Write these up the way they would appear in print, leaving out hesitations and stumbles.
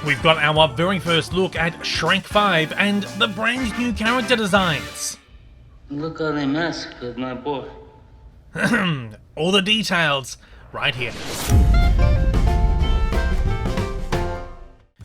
We've got our very first look at Shrek 5 and the brand new character designs. Look how they mess with my boy. All the details right here.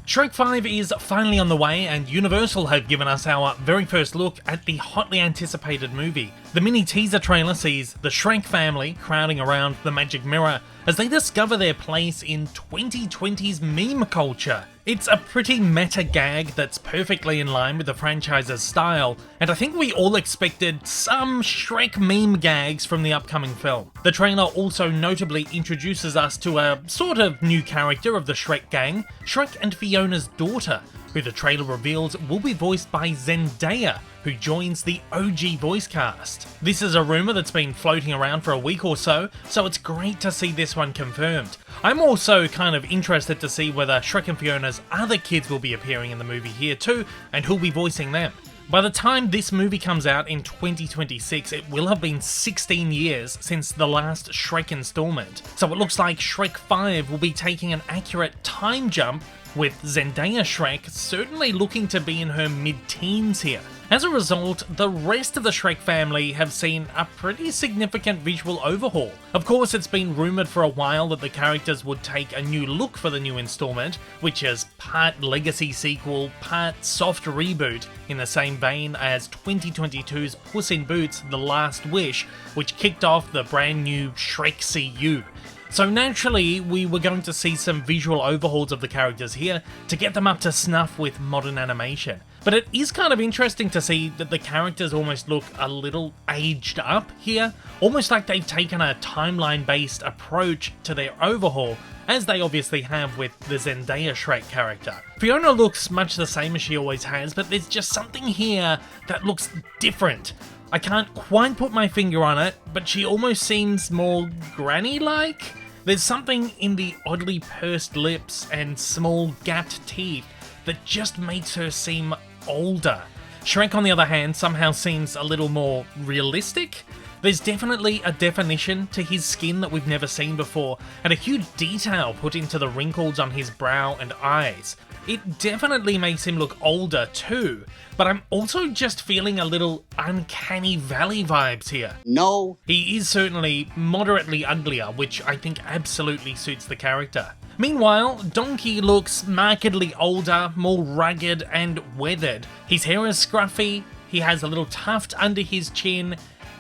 Shrek 5 is finally on the way, and Universal have given us our very first look at the hotly anticipated movie. The mini teaser trailer sees the Shrek family crowding around the magic mirror as they discover their place in 2020's meme culture. It's a pretty meta gag that's perfectly in line with the franchise's style, and I think we all expected some Shrek meme gags from the upcoming film. The trailer also notably introduces us to a sort of new character of the Shrek gang, Shrek and Fiona's daughter, who the trailer reveals will be voiced by Zendaya, who joins the OG voice cast. This is a rumour that's been floating around for a week or so it's great to see this one confirmed. I'm also kind of interested to see whether Shrek and Fiona's other kids will be appearing in the movie here too, and who'll be voicing them. By the time this movie comes out in 2026, it will have been 16 years since the last Shrek installment, so it looks like Shrek 5 will be taking an accurate time jump, with Zendaya Shrek certainly looking to be in her mid-teens here. As a result, the rest of the Shrek family have seen a pretty significant visual overhaul. Of course, it's been rumoured for a while that the characters would take a new look for the new installment, which is part legacy sequel, part soft reboot, in the same vein as 2022's Puss in Boots: The Last Wish, which kicked off the brand new Shrek CU. So naturally, we were going to see some visual overhauls of the characters here to get them up to snuff with modern animation. But it is kind of interesting to see that the characters almost look a little aged up here, almost like they've taken a timeline-based approach to their overhaul, as they obviously have with the Zendaya Shrek character. Fiona looks much the same as she always has, but there's just something here that looks different. I can't quite put my finger on it, but she almost seems more granny-like. There's something in the oddly pursed lips and small gapped teeth that just makes her seem older. Shrek, on the other hand, somehow seems a little more realistic. There's definitely a definition to his skin that we've never seen before, and a huge detail put into the wrinkles on his brow and eyes. It definitely makes him look older too, but I'm also just feeling a little uncanny valley vibes here. No. He is certainly moderately uglier, which I think absolutely suits the character. Meanwhile, Donkey looks markedly older, more rugged and weathered. His hair is scruffy, he has a little tuft under his chin,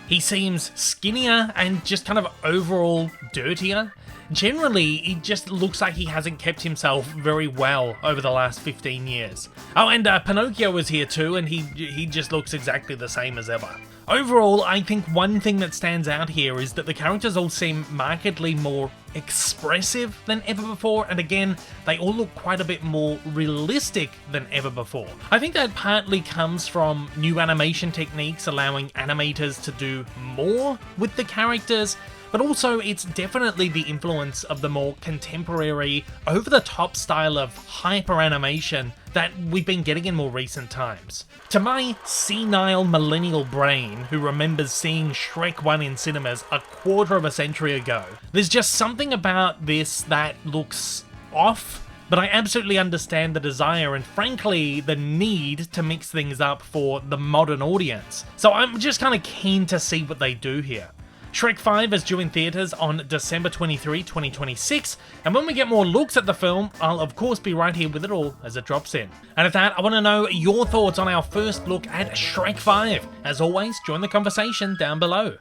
he seems skinnier and just kind of overall dirtier. Generally, it just looks like he hasn't kept himself very well over the last 15 years. Oh, and Pinocchio is here too, and he just looks exactly the same as ever. Overall, I think one thing that stands out here is that the characters all seem markedly more expressive than ever before, and again, they all look quite a bit more realistic than ever before. I think that partly comes from new animation techniques allowing animators to do more with the characters, but also it's definitely the influence of the more contemporary, over-the-top style of hyper-animation that we've been getting in more recent times. To my senile millennial brain, who remembers seeing Shrek 1 in cinemas a quarter of a century ago, there's just something about this that looks off, but I absolutely understand the desire and frankly the need to mix things up for the modern audience. So I'm just kind of keen to see what they do here. Shrek 5 is due in theatres on December 23, 2026, and when we get more looks at the film, I'll of course be right here with it all as it drops in. And with that, I want to know your thoughts on our first look at Shrek 5. As always, join the conversation down below.